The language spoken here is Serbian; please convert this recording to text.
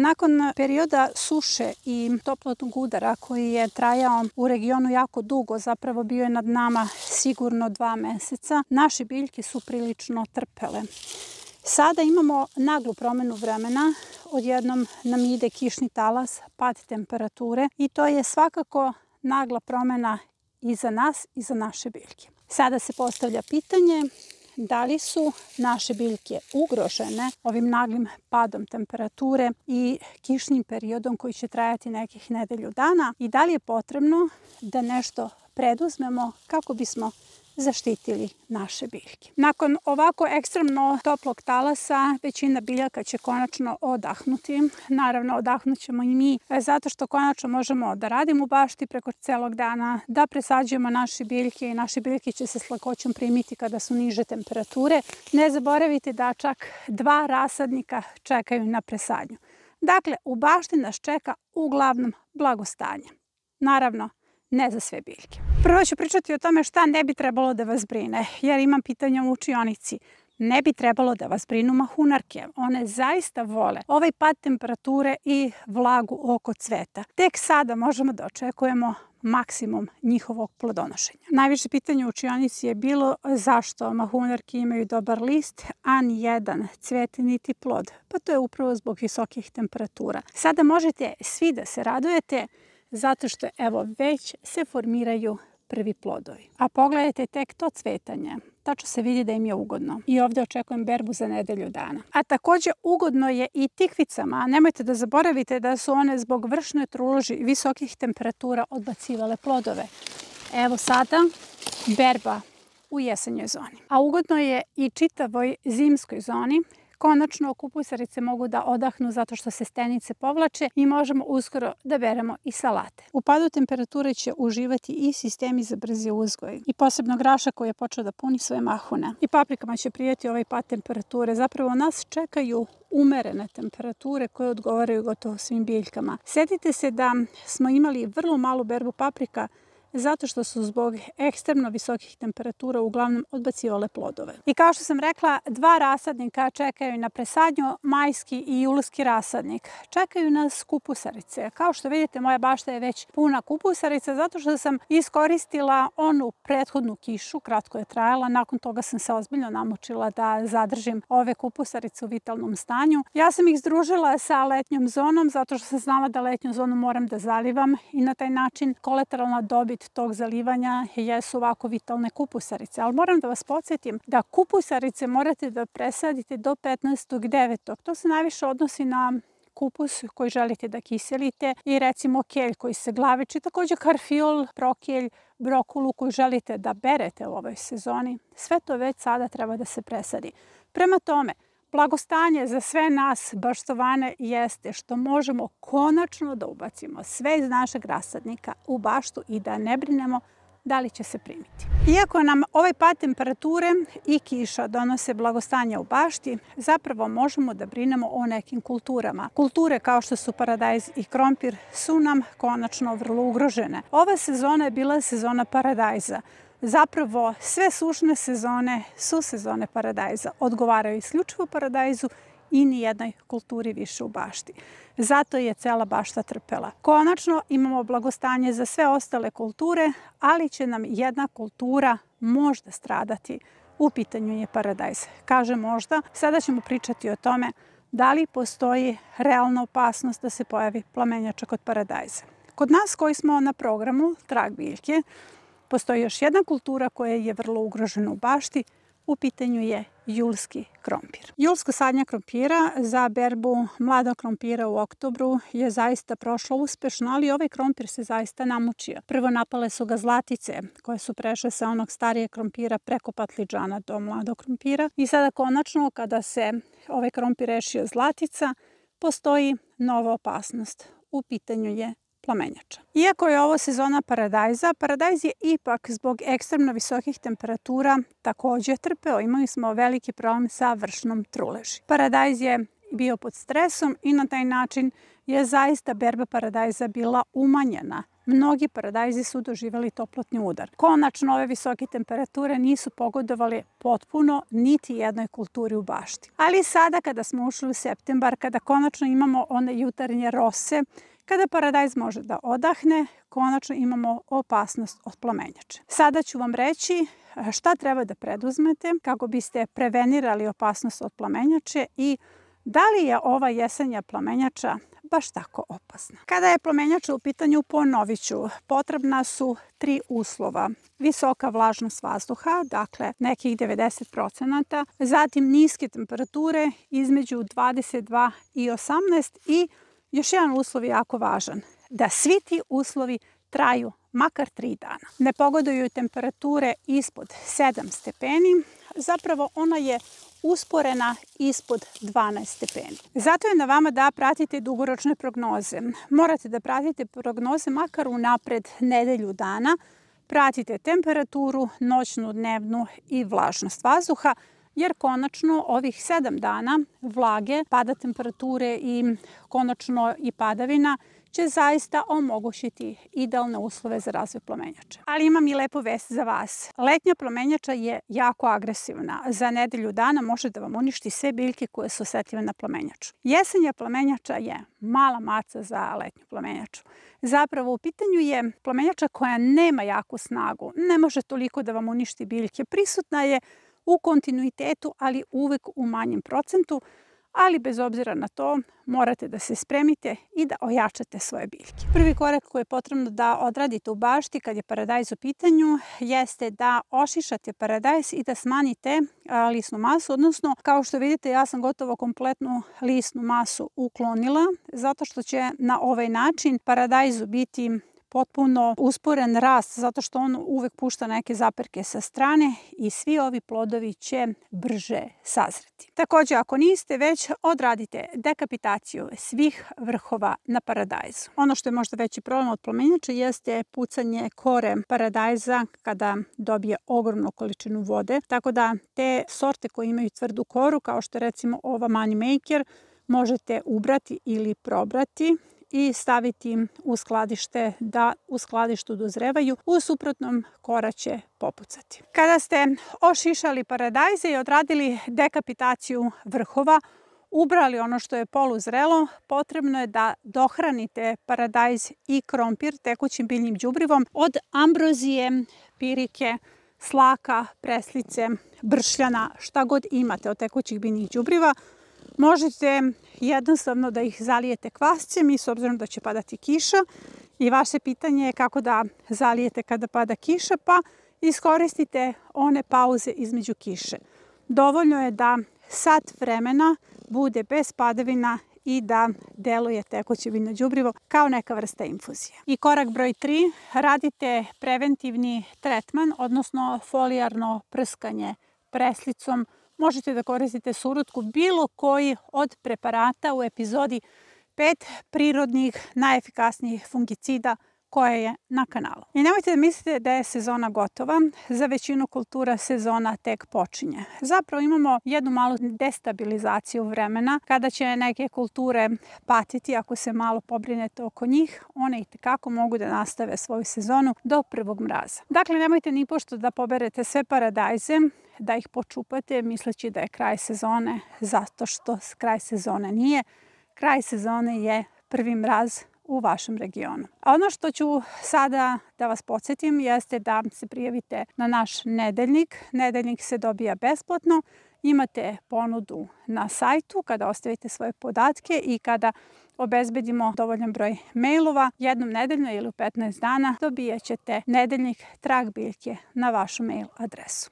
Nakon perioda suše i toplotnog udara koji je trajao u regionu jako dugo, zapravo bio je nad nama sigurno 2 meseca, naše biljke su prilično trpele. Sada imamo naglu promenu vremena, odjednom nam ide kišni talas, pad temperature i to je svakako nagla promena i za nas i za naše biljke. Sada se postavlja pitanje da li su naše biljke ugrožene ovim naglim padom temperature i kišnim periodom koji će trajati nekih nedelju dana i da li je potrebno da nešto preduzmemo kako bismo zaštitili naše biljke. Nakon ovako ekstremno toplog talasa većina biljaka će konačno odahnuti. Naravno, odahnut ćemo i mi zato što konačno možemo da radimo u bašti preko celog dana, da presađujemo naše biljke i naše biljke će se s lakoćom primiti kada su niže temperature. Ne zaboravite da čak 2 rasadnika čekaju na presadnju. Dakle, u bašti nas čeka uglavnom blagostanje. Naravno, ne za sve biljke. Prvo ću pričati o tome šta ne bi trebalo da vas brine, jer imam pitanja u učionici. Ne bi trebalo da vas brinu mahunarke. One zaista vole ovaj pad temperature i vlagu oko cveta. Tek sada možemo da očekujemo maksimum njihovog plodonošenja. Najviše pitanja u učionici je bilo zašto mahunarke imaju dobar list, a nijedan cvet niti plod. Pa to je upravo zbog visokih temperatura. Sada možete svi da se radujete zato što evo već se formiraju prvi plodovi. A pogledajte tek to cvetanje. Tačno se vidi da im je ugodno. I ovdje očekujem berbu za nedelju dana. A također ugodno je i tikvicama. Nemojte da zaboravite da su one zbog vršne truloži i visokih temperatura odbacivale plodove. Evo sada berba u jesenjoj zoni. A ugodno je i čitavoj zimskoj zoni. Konačno kupusarice mogu da odahnu zato što se stenice povlače i možemo uskoro da beremo i salate. U padu temperature će uživati i sistemi za brzi uzgoj i posebno grašak koji je počeo da puni svoje mahune. I paprikama će prijeti ovaj pad temperature. Zapravo nas čekaju umerene temperature koje odgovaraju gotovo svim biljkama. Sjetite se da smo imali vrlo malu berbu paprika zato što su zbog ekstremno visokih temperatura uglavnom odbacivale plodove. I kao što sam rekla, 2 rasadnika čekaju na presadnju, majski i julski rasadnik. Čekaju nas kupusarice. Kao što vidite, moja bašta je već puna kupusarica zato što sam iskoristila onu prethodnu kišu, kratko je trajala, nakon toga sam se ozbiljno namučila da zadržim ove kupusarice u vitalnom stanju. Ja sam ih združila sa letnjom zonom zato što sam znala da letnju zonu moram da zalivam i na taj način kolateralna dobit tog zalivanja jesu ovako vitalne kupusarice. Ali moram da vas podsjetim da kupusarice morate da presadite do 15.9. To se najviše odnosi na kupus koji želite da kiselite i recimo kelj koji se glaviči, također karfiol, prokelj, brokulu koju želite da berete u ovoj sezoni. Sve to već sada treba da se presadi. Prema tome, blagostanje za sve nas baštovane jeste što možemo konačno da ubacimo sve iz našeg rasadnika u baštu i da ne brinemo da li će se primiti. Iako nam ovaj pad temperature i kiša donose blagostanje u bašti, zapravo možemo da brinemo o nekim kulturama. Kulture kao što su paradajz i krompir su nam konačno vrlo ugrožene. Ova sezona je bila sezona paradajza. Zapravo, sve sušne sezone su sezone paradajza. Odgovaraju isključivo paradajzu i nijednoj kulturi više u bašti. Zato je cela bašta trpela. Konačno imamo blagostanje za sve ostale kulture, ali će nam jedna kultura možda stradati. U pitanju je paradajz. Kažem možda, sada ćemo pričati o tome da li postoji realna opasnost da se pojavi plamenjača kod paradajza. Kod nas koji smo na programu Trag biljke, postoji još jedna kultura koja je vrlo ugrožena u bašti. U pitanju je julski krompir. Julsko sadnja krompira za berbu mladog krompira u oktobru je zaista prošlo uspešno, ali ovaj krompir se zaista namučio. Prvo napale su ga zlatice koje su prešle sa onog starijeg krompira preko patliđana do mladog krompira. I sada konačno kada se ovaj krompir rešio zlatica, postoji nova opasnost. U pitanju je plamenjača. Iako je ovo sezona paradajza, paradajz je ipak zbog ekstremno visokih temperatura također trpeo. Imali smo veliki problem sa vršnom truleži. Paradajz je bio pod stresom i na taj način je zaista berba paradajza bila umanjena mnogi paradajzi su doživjeli toplotni udar. Konačno, ove visoke temperature nisu pogodovale potpuno niti jednoj kulturi u bašti. Ali sada kada smo ušli u septembar, kada konačno imamo one jutarnje rose, kada paradajz može da odahne, konačno imamo opasnost od plamenjače. Sada ću vam reći šta treba da preduzmete kako biste prevenirali opasnost od plamenjače i da li je ova jesenja plamenjača baš tako opasna. Kada je plamenjača u pitanju, ponovit ću, potrebna su 3 uslova. Visoka vlažnost vazduha, dakle nekih 90%, zatim niske temperature između 22 i 18 i još jedan uslov je jako važan, da svi ti uslovi traju makar 3 dana. Ne pogoduju temperature ispod 7 stepeni, zapravo ona je usporena ispod 12 stepeni. Zato je na vama da pratite dugoročne prognoze. Morate da pratite prognoze makar unapred nedelju dana. Pratite temperaturu, noćnu, dnevnu i vlažnost vazduha, jer konačno ovih 7 dana vlage, pada temperature i konačno i padavina će zaista omogućiti idealne uslove za razvoj plamenjača. Ali imam i lepu vest za vas. Letnja plamenjača je jako agresivna. Za nedelju dana može da vam uništi sve biljke koje su osetljive na plamenjaču. Jesenja plamenjača je mala maca za letnju plamenjaču. Zapravo u pitanju je plamenjača koja nema jaku snagu. Ne može toliko da vam uništi biljke. Prisutna je u kontinuitetu, ali uvek u manjem procentu. Ali bez obzira na to morate da se spremite i da ojačate svoje biljke. Prvi korak koji je potrebno da odradite u bašti kad je paradajz u pitanju jeste da ošišate paradajz i da smanjite lisnu masu, odnosno kao što vidite ja sam gotovo kompletnu lisnu masu uklonila zato što će na ovaj način paradajzu biti potpuno usporen rast zato što on uvek pušta neke zaperke sa strane i svi ovi plodovi će brže sazreti. Također, ako niste već, odradite dekapitaciju svih vrhova na paradajzu. Ono što je možda veći problem od plamenjača jeste pucanje kore paradajza kada dobije ogromnu količinu vode, tako da te sorte koje imaju tvrdu koru, kao što je recimo ova Money Maker, možete ubrati ili probrati i staviti u skladište da u skladištu dozrevaju, u suprotnom kora će popucati. Kada ste ošišali paradajze i odradili dekapitaciju vrhova, ubrali ono što je poluzrelo, potrebno je da dohranite paradajz i krompir tekućim biljnim đubrivom od ambrozije, pirike, slaka, preslice, bršljana, šta god imate od tekućih biljnih đubriva. Možete jednostavno da ih zalijete kvascem i s obzirom da će padati kiša i vaše pitanje je kako da zalijete kada pada kiša, pa iskoristite one pauze između kiše. Dovoljno je da sat vremena bude bez padavina i da deluje tekuće biljno đubrivo kao neka vrsta infuzije. I korak broj 3, radite preventivni tretman, odnosno folijarno prskanje preslicom. Možete da koristite surutku, bilo koji od preparata u epizodi 5 prirodnih najefikasnijih fungicida koje je na kanalu. I nemojte da mislite da je sezona gotova. Za većinu kultura sezona tek počinje. Zapravo imamo jednu malu destabilizaciju vremena kada će neke kulture patiti ako se malo pobrinete oko njih. One i tekako mogu da nastave svoju sezonu do prvog mraza. Dakle, nemojte ni pošto da poberete sve paradajze, da ih počupate misleći da je kraj sezone, zato što kraj sezone nije. Kraj sezone je prvi mraz u vašem regionu. A ono što ću sada da vas podsjetim jeste da se prijavite na naš nedeljnik. Nedeljnik se dobija besplatno. Imate ponudu na sajtu kada ostavite svoje podatke i kada obezbedimo dovoljan broj mailova. Jednom nedeljno ili u 15 dana dobijat ćete nedeljnik Trag biljke na vašu mail adresu.